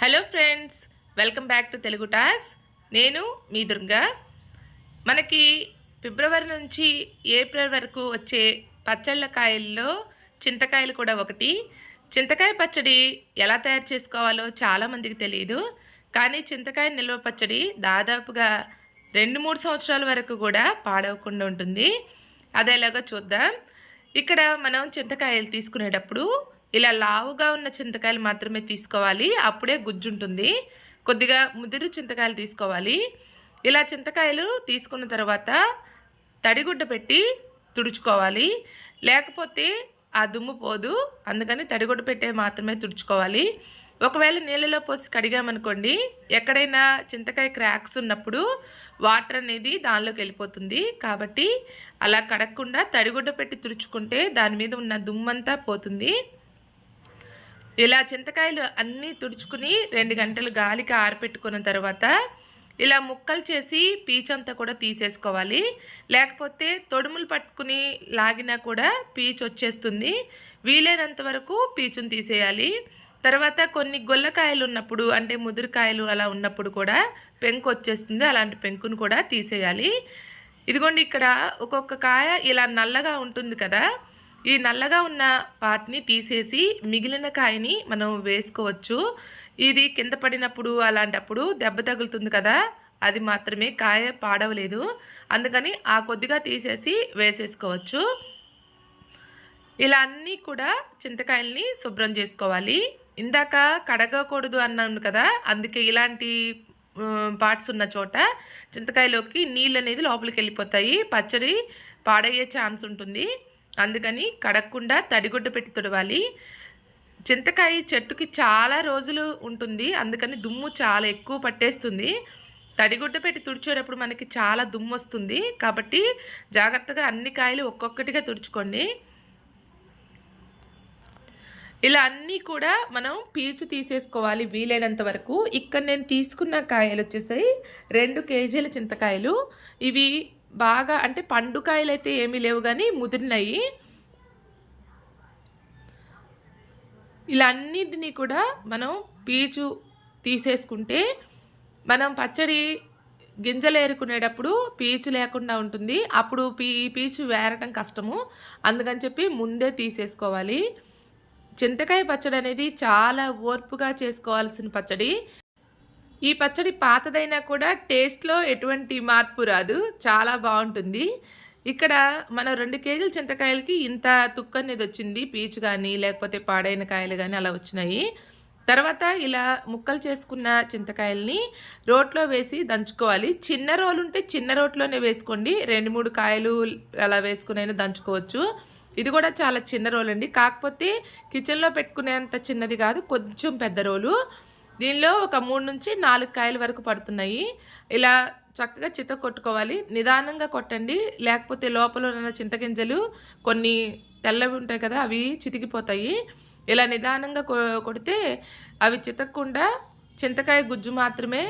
Hello friends, welcome back to Telugu talks. నేను మీ దుర్గా. మనకి ఫిబ్రవరి నుంచి ఏప్రిల్ వరకు వచ్చే పచ్చళ్ళ కాయల్లో చింతకాయలు కూడా ఒకటి. చింతకాయ పచ్చడి ఎలా తయారు చేసుకోవాలో చాలామందికి తెలియదు. కానీ చింతకాయ నిల్వ పచ్చడి దాదాపుగా 2-3 సంవత్సరాల వరకు కూడా పాడవకుండా ఉంటుంది. అదేలాగా చూద్దాం. ఇక్కడ మనం చింతకాయలు తీసుకునేటప్పుడు ఇలా లావుగా ఉన్న చింతకాయలు మాత్రమే తీసుకోవాలి, అప్పుడే గుజ్జు ఉంటుంది. కొద్దిగా ముదురు చింతకాయలు తీసుకోవాలి. ఇలా చింతకాయలు తీసుకున్న తర్వాత తడిగుడ్డ పెట్టి తుడుచుకోవాలి, లేకపోతే ఆ దుమ్ము పోదు. అందుకని తడిగుడ్డ పెట్టే మాత్రమే తుడుచుకోవాలి. ఒకవేళ నీళ్ళలో పోసి కడిగామనుకోండి, ఎక్కడైనా చింతకాయ క్రాక్స్ ఉన్నప్పుడు వాటర్ అనేది దానిలోకి వెళ్ళిపోతుంది. కాబట్టి అలా కడగకుండా తడిగుడ్డ పెట్టి తుడుచుకుంటే దాని మీద ఉన్న దుమ్మంతా పోతుంది. ఇలా చింతకాయలు అన్నీ తుడుచుకుని 2 గంటలు గాలికి ఆరపెట్టుకున్న తర్వాత ఇలా ముక్కలు చేసి పీచంతా కూడా తీసేసుకోవాలి. లేకపోతే తొడుములు పట్టుకుని లాగినా కూడా పీచు వచ్చేస్తుంది. వీలైనంత వరకు పీచును తీసేయాలి. తర్వాత కొన్ని గొల్లకాయలు ఉన్నప్పుడు, అంటే ముదురుకాయలు అలా ఉన్నప్పుడు కూడా పెంకు వచ్చేస్తుంది. అలాంటి పెంకును కూడా తీసేయాలి. ఇదిగోండి, ఇక్కడ ఒక్కొక్క కాయ ఇలా నల్లగా ఉంటుంది కదా, ఈ నల్లగా ఉన్న పార్ట్ని తీసేసి మిగిలిన కాయని మనం వేసుకోవచ్చు. ఇది కింద పడినప్పుడు అలాంటప్పుడు దెబ్బ తగులుతుంది కదా, అది మాత్రమే, కాయ పాడవలేదు. అందుకని ఆ కొద్దిగా తీసేసి వేసేసుకోవచ్చు. ఇలా అన్నీ కూడా చింతకాయల్ని శుభ్రం చేసుకోవాలి. ఇందాక కడగకూడదు అన్నాను కదా, అందుకే ఇలాంటి పార్ట్స్ ఉన్న చోట చింతకాయలోకి నీళ్ళు అనేది లోపలికి వెళ్ళిపోతాయి, పచ్చడి పాడయ్యే ఛాన్స్ ఉంటుంది. అందుకని కడగకుండా తడిగుడ్డ పెట్టి తుడవాలి. చింతకాయ చెట్టుకి చాలా రోజులు ఉంటుంది, అందుకని దుమ్ము చాలా ఎక్కువ పట్టేస్తుంది. తడిగుడ్డ పెట్టి తుడిచేటప్పుడు మనకి చాలా దుమ్ము వస్తుంది. కాబట్టి జాగ్రత్తగా అన్ని కాయలు ఒక్కొక్కటిగా తుడుచుకోండి. ఇలా అన్నీ కూడా మనం పీచు తీసేసుకోవాలి వీలైనంత వరకు. ఇక్కడ నేను తీసుకున్న కాయలు వచ్చేసి 2 కేజీల చింతకాయలు. ఇవి బాగా, అంటే పండుకాయలు అయితే ఏమీ లేవు కానీ ముదిరినాయి. ఇలా అన్నిటినీ కూడా మనం పీచు తీసేసుకుంటే మనం పచ్చడి గింజలు ఏరుకునేటప్పుడు పీచు లేకుండా ఉంటుంది. అప్పుడు ఈ పీచు వేరటం కష్టము. అందుకని చెప్పి ముందే తీసేసుకోవాలి. చింతకాయ పచ్చడి అనేది చాలా ఓర్పుగా చేసుకోవాల్సిన పచ్చడి. ఈ పచ్చడి పాతదైనా కూడా టేస్ట్లో ఎటువంటి మార్పు రాదు, చాలా బాగుంటుంది. ఇక్కడ మనం 2 కేజీల చింతకాయలకి ఇంత తుక్కు అనేది వచ్చింది. పీచు కానీ లేకపోతే పాడైన కాయలు కానీ అలా వచ్చినాయి. తర్వాత ఇలా ముక్కలు చేసుకున్న చింతకాయల్ని రోట్లో వేసి దంచుకోవాలి. చిన్న రోలు ఉంటే చిన్న రోట్లోనే వేసుకోండి, 2-3 కాయలు అలా వేసుకునైనా దంచుకోవచ్చు. ఇది కూడా చాలా చిన్న రోలు అండి, కాకపోతే కిచెన్లో పెట్టుకునేంత చిన్నది కాదు, కొంచెం పెద్ద రోలు. దీనిలో ఒక 3-4 కాయల వరకు పడుతున్నాయి. ఇలా చక్కగా చిత్త కొట్టుకోవాలి. నిదానంగా కొట్టండి, లేకపోతే లోపల ఉన్న చింతగింజలు కొన్ని తెల్లవి ఉంటాయి కదా, అవి చితికిపోతాయి. ఇలా నిదానంగా కొడితే అవి చితకకుండా చింతకాయ గుజ్జు మాత్రమే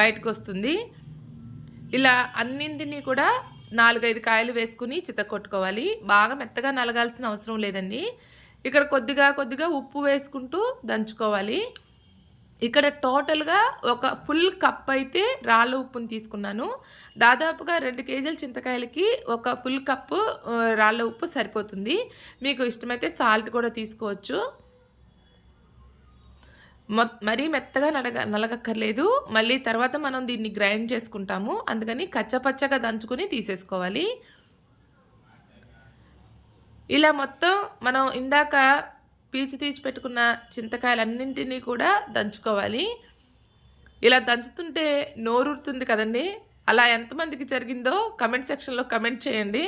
బయటకు వస్తుంది. ఇలా అన్నింటినీ కూడా 4-5 కాయలు వేసుకుని చిత్త కొట్టుకోవాలి. బాగా మెత్తగా నలగాల్సిన అవసరం లేదండి. ఇక్కడ కొద్దిగా ఉప్పు వేసుకుంటూ దంచుకోవాలి. ఇక్కడ టోటల్గా ఒక ఫుల్ కప్ అయితే రాళ్ళ ఉప్పుని తీసుకున్నాను. దాదాపుగా 2 కేజీల చింతకాయలకి ఒక ఫుల్ కప్పు రాళ్ళ ఉప్పు సరిపోతుంది. మీకు ఇష్టమైతే సాల్ట్ కూడా తీసుకోవచ్చు. మరీ మెత్తగా నలగక్కర్లేదు. మళ్ళీ తర్వాత మనం దీన్ని గ్రైండ్ చేసుకుంటాము, అందుకని కచ్చపచ్చగా దంచుకొని తీసేసుకోవాలి. ఇలా మొత్తం మనం ఇందాక పీచు తీసి పెట్టుకున్న చింతకాయలన్నింటినీ కూడా దంచుకోవాలి. ఇలా దంచుతుంటే నోరుతుంది కదండి, అలా ఎంతమందికి జరిగిందో కమెంట్ సెక్షన్లో కమెంట్ చేయండి.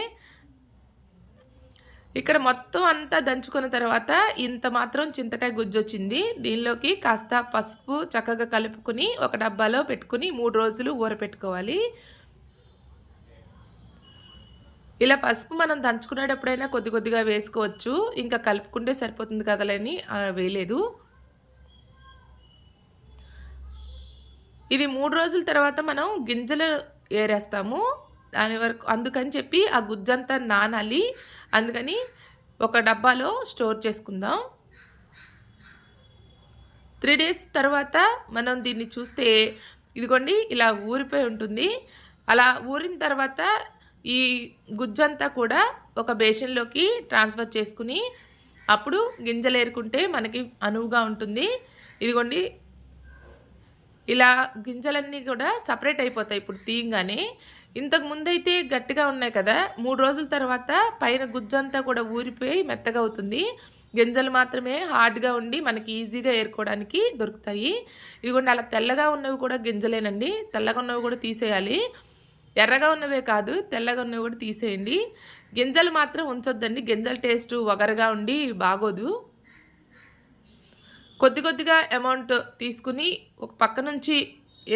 ఇక్కడ మొత్తం అంతా దంచుకున్న తర్వాత ఇంత మాత్రం చింతకాయ గుజ్జు వచ్చింది. దీనిలోకి కాస్త పసుపు చక్కగా కలుపుకొని ఒక డబ్బాలో పెట్టుకుని 3 రోజులు ఊరపెట్టుకోవాలి. ఇలా పసుపు మనం దంచుకునేటప్పుడైనా కొద్దిగా వేసుకోవచ్చు, ఇంకా కలుపుకుంటే సరిపోతుంది కదలని వేయలేదు. ఇది 3 రోజుల తర్వాత మనం గింజలు ఏరేస్తాము దాని వరకు, అందుకని చెప్పి ఆ గుజ్జంతా నానాలి. అందుకని ఒక డబ్బాలో స్టోర్ చేసుకుందాం. 3 డేస్ తర్వాత మనం దీన్ని చూస్తే ఇదిగోండి ఇలా ఊరిపోయి ఉంటుంది. అలా ఊరిన తర్వాత ఈ గుజ్జంతా కూడా ఒక బేషన్లోకి ట్రాన్స్ఫర్ చేసుకుని అప్పుడు గింజలు ఏరుకుంటే మనకి అనువుగా ఉంటుంది. ఇదిగోండి ఇలా గింజలన్నీ కూడా సపరేట్ అయిపోతాయి ఇప్పుడు తీయంగానే. ఇంతకు ముందైతే గట్టిగా ఉన్నాయి కదా, 3 రోజుల తర్వాత పైన గుజ్జంతా కూడా ఊరిపోయి మెత్తగా అవుతుంది. గింజలు మాత్రమే హార్డ్గా ఉండి మనకి ఈజీగా ఏరుకోవడానికి దొరుకుతాయి. ఇదిగోండి అలా తెల్లగా ఉన్నవి కూడా గింజలేనండి. తెల్లగా ఉన్నవి కూడా తీసేయాలి. ఎర్రగా ఉన్నవే కాదు, తెల్లగా ఉన్నవి కూడా తీసేయండి. గింజలు మాత్రం ఉంచొద్దండి. గింజల టేస్ట్ వగరగా ఉండి బాగోదు. కొద్దిగా అమౌంట్ తీసుకుని ఒక పక్క నుంచి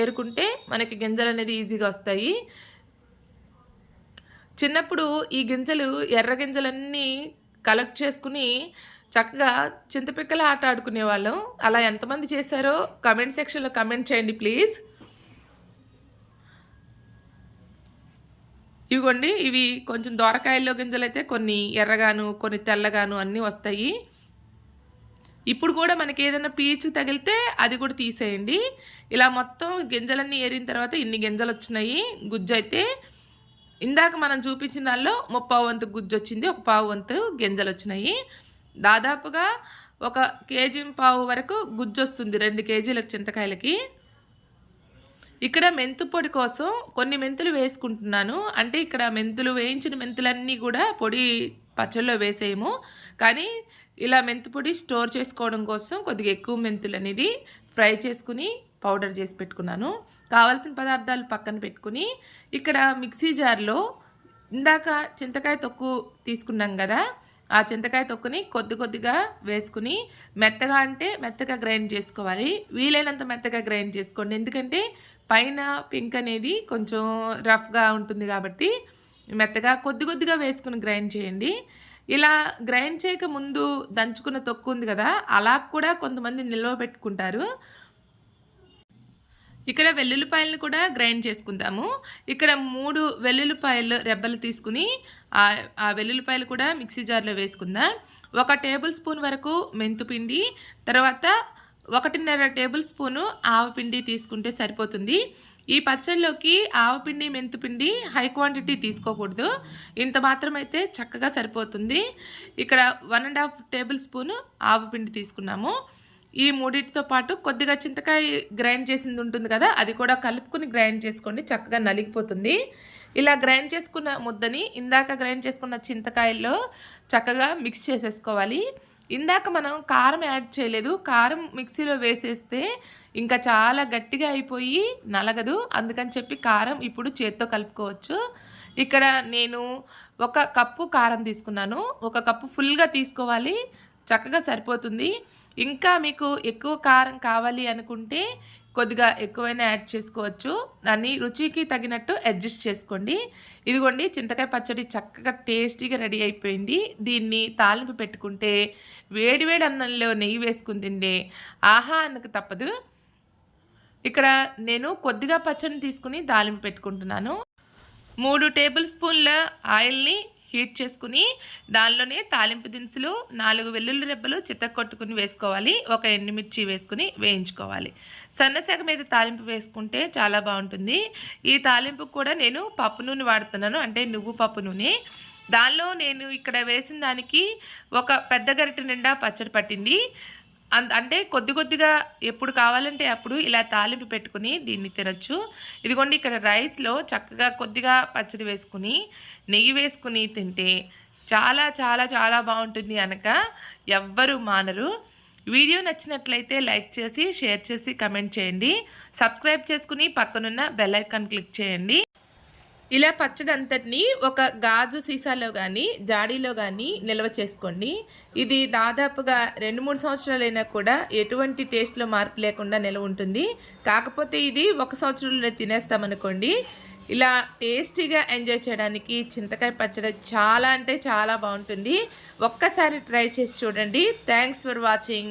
ఏరుకుంటే మనకి గింజలు అనేది ఈజీగా వస్తాయి. చిన్నప్పుడు ఈ గింజలు ఎర్ర గింజలన్నీ కలెక్ట్ చేసుకుని చక్కగా చింతపిక్కల ఆట ఆడుకునేవాళ్ళం. అలా ఎంతమంది చేశారో కమెంట్ సెక్షన్లో కమెంట్ చేయండి ప్లీజ్. ఇవిగోండి ఇవి కొంచెం దోరకాయల్లో గింజలు అయితే కొన్ని ఎర్రగాను కొన్ని తెల్లగాను అన్నీ వస్తాయి. ఇప్పుడు కూడా మనకి ఏదైనా పీచు తగిలితే అది కూడా తీసేయండి. ఇలా మొత్తం గింజలన్నీ ఏరిన తర్వాత ఇన్ని గింజలు వచ్చినాయి. గుజ్జు అయితే ఇందాక మనం చూపించిన దానిలో 30 వంతు గుజ్జు వచ్చింది, 1/4 వంతు గింజలు వచ్చినాయి. దాదాపుగా 1 కేజీ వరకు గుజ్జు వస్తుంది 2 కేజీలకు చింతకాయలకి. ఇక్కడ మెంతు పొడి కోసం కొన్ని మెంతులు వేసుకుంటున్నాను. అంటే ఇక్కడ మెంతులు వేయించిన మెంతులన్నీ కూడా పొడి పచ్చళ్ళలో వేసేయము, కానీ ఇలా మెంతు పొడి స్టోర్ చేసుకోవడం కోసం కొద్దిగా ఎక్కువ మెంతులు అనేది ఫ్రై చేసుకుని పౌడర్ చేసి పెట్టుకున్నాను. కావాల్సిన పదార్థాలు పక్కన పెట్టుకుని ఇక్కడ మిక్సీ జార్లో ఇందాక చింతకాయ తొక్కు తీసుకున్నాం కదా, ఆ చింతకాయ తొక్కుని కొద్దిగా వేసుకుని మెత్తగా అంటే మెత్తగా గ్రైండ్ చేసుకోవాలి. వీలైనంత మెత్తగా గ్రైండ్ చేసుకోండి, ఎందుకంటే పైన పింక్ అనేది కొంచెం రఫ్గా ఉంటుంది కాబట్టి మెత్తగా కొద్దిగా వేసుకుని గ్రైండ్ చేయండి. ఇలా గ్రైండ్ చేయక ముందు దంచుకున్న తొక్కు ఉంది కదా, అలా కూడా కొంతమంది నిల్వ పెట్టుకుంటారు. ఇక్కడ వెల్లుల్లిపాయలను కూడా గ్రైండ్ చేసుకుందాము. ఇక్కడ 3 వెల్లుల్లిపాయలు రెబ్బలు తీసుకుని ఆ వెల్లుల్లిపాయలు కూడా మిక్సీ జార్లో వేసుకుందాం. 1 టేబుల్ స్పూన్ వరకు మెంతుపిండి, తర్వాత 1.5 టేబుల్ స్పూను ఆవపిండి తీసుకుంటే సరిపోతుంది. ఈ పచ్చళ్ళలోకి ఆవపిండి మెంతుపిండి హై క్వాంటిటీ తీసుకోకూడదు, ఇంత మాత్రం అయితే చక్కగా సరిపోతుంది. ఇక్కడ 1.5 టేబుల్ స్పూను ఆవపిండి తీసుకున్నాము. ఈ మూడింటితో పాటు కొద్దిగా చింతకాయ గ్రైండ్ చేసింది ఉంటుంది కదా, అది కూడా కలుపుకుని గ్రైండ్ చేసుకోండి, చక్కగా నలిగిపోతుంది. ఇలా గ్రైండ్ చేసుకున్న ముద్దని ఇందాక గ్రైండ్ చేసుకున్న చింతకాయల్లో చక్కగా మిక్స్ చేసేసుకోవాలి. ఇందాక మనం కారం యాడ్ చేయలేదు, కారం మిక్సీలో వేసేస్తే ఇంకా చాలా గట్టిగా అయిపోయి నలగదు, అందుకని చెప్పి కారం ఇప్పుడు చేత్తో కలుపుకోవచ్చు. ఇక్కడ నేను 1 కప్పు కారం తీసుకున్నాను. 1 కప్పు ఫుల్గా తీసుకోవాలి, చక్కగా సరిపోతుంది. ఇంకా మీకు ఎక్కువ కారం కావాలి అనుకుంటే కొద్దిగా ఎక్కువైనా యాడ్ చేసుకోవచ్చు, దాన్ని రుచికి తగినట్టు అడ్జస్ట్ చేసుకోండి. ఇదిగోండి చింతకాయ పచ్చడి చక్కగా టేస్టీగా రెడీ అయిపోయింది. దీన్ని తాలింపు పెట్టుకుంటే వేడివేడి అన్నంలో నెయ్యి వేసుకుని తింటే ఆహా అనక తప్పదు. ఇక్కడ నేను కొద్దిగా పచ్చడిని తీసుకుని తాలింపు పెట్టుకుంటున్నాను. 3 టేబుల్ స్పూన్ల ఆయిల్ని హీట్ చేసుకుని దానిలోనే తాలింపు దినుసులు 4 వెల్లుల్లి రెబ్బలు చితక్కొట్టుకుని వేసుకోవాలి. 1 ఎండుమిర్చి వేసుకుని వేయించుకోవాలి. సన్నసెగ మీద తాలింపు వేసుకుంటే చాలా బాగుంటుంది. ఈ తాలింపుకు కూడా నేను పప్పు నూనె వాడుతున్నాను, అంటే నువ్వు పప్పు నూనె. దానిలో నేను ఇక్కడ వేసిన దానికి 1 పెద్ద గరిటె నిండా పచ్చడి పట్టింది. అంటే కొద్దిగా ఎప్పుడు కావాలంటే అప్పుడు ఇలా తాలింపు పెట్టుకుని దీన్ని తినచ్చు. ఇదిగోండి ఇక్కడ రైస్లో చక్కగా కొద్దిగా పచ్చడి వేసుకుని నెయ్యి వేసుకుని తింటే చాలా చాలా చాలా బాగుంటుంది అనక ఎవ్వరూ మానరు. వీడియో నచ్చినట్లయితే లైక్ చేసి షేర్ చేసి కమెంట్ చేయండి. సబ్స్క్రైబ్ చేసుకుని పక్కనున్న బెల్ ఐకాన్ క్లిక్ చేయండి. ఇలా పచ్చడి అంతటిని ఒక గాజు సీసాలో కానీ జాడీలో కానీ నిల్వ చేసుకోండి. ఇది దాదాపుగా 2-3 సంవత్సరాలైనా కూడా ఎటువంటి టేస్ట్లో మార్పు లేకుండా నిల్వ ఉంటుంది. కాకపోతే ఇది 1 సంవత్సరంలో తినేస్తామనుకోండి. ఇలా టేస్టీగా ఎంజాయ్ చేయడానికి చింతకాయ పచ్చడి చాలా అంటే చాలా బాగుంటుంది. ఒక్కసారి ట్రై చేసి చూడండి. Thanks for watching.